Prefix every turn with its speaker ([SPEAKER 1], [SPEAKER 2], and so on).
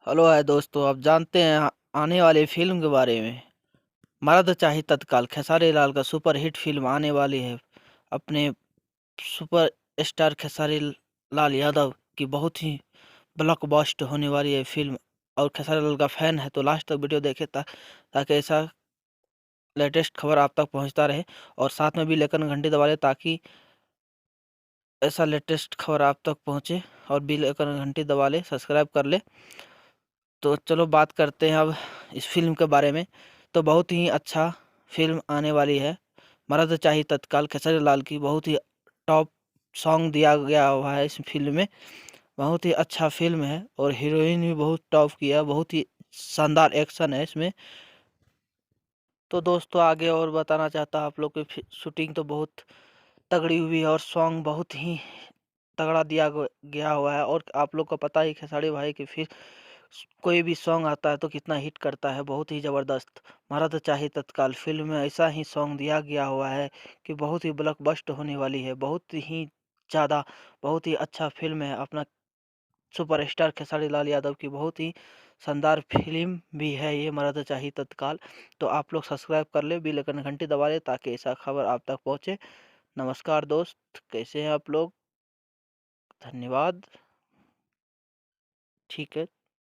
[SPEAKER 1] Hello है दोस्तों, आप जानते हैं आने वाली फिल्म के बारे में। मर्द चाहे तत्काल खेसारी लाल का सुपर हिट फिल्म आने वाली है। अपने सुपर स्टार खेसारी लाल यादव की बहुत ही ब्लॉकबस्टर होने वाली है फिल्म। और खेसारी लाल का फैन है तो लास्ट तक वीडियो देखे ताकि ऐसा लेटेस्ट खबर आप तक पहुंचता रहे। और साथ में भी लेकर घंटी दबा ले ताकि ऐसा लेटेस्ट खबर आप तक पहुंचे। और भी लेकर घंटी दबा ले, सब्सक्राइब कर ले। तो चलो बात करते हैं अब इस फिल्म के बारे में। तो बहुत ही अच्छा फिल्म आने वाली है। मर्द चाहे तत्काल खेसारी लाल की बहुत ही टॉप सॉन्ग दिया गया हुआ है इस फिल्म में। बहुत ही अच्छा फिल्म है और हीरोइन भी बहुत टॉप किया, बहुत ही शानदार एक्शन है इसमें। तो दोस्तों आगे और बताना चाहता हूँ आप लोग की शूटिंग तो बहुत तगड़ी हुई है और सॉन्ग बहुत ही तगड़ा गया हुआ है। और आप लोग को पता ही खेसारी भाई की फिर कोई भी सॉन्ग आता है तो कितना हिट करता है, बहुत ही ज़बरदस्त। मर्द चाहे तत्काल फिल्म में ऐसा ही सॉन्ग दिया गया हुआ है कि बहुत ही ब्लॉकबस्टर होने वाली है। बहुत ही ज़्यादा बहुत ही अच्छा फिल्म है। अपना सुपरस्टार खेसारी लाल यादव की बहुत ही शानदार फिल्म भी है ये मर्द चाहे तत्काल। तो आप लोग सब्सक्राइब कर ले, बेल आइकन घंटी दबा ले ताकि ऐसा खबर आप तक पहुंचे। नमस्कार दोस्त, कैसे हैं आप लोग? धन्यवाद। ठीक है।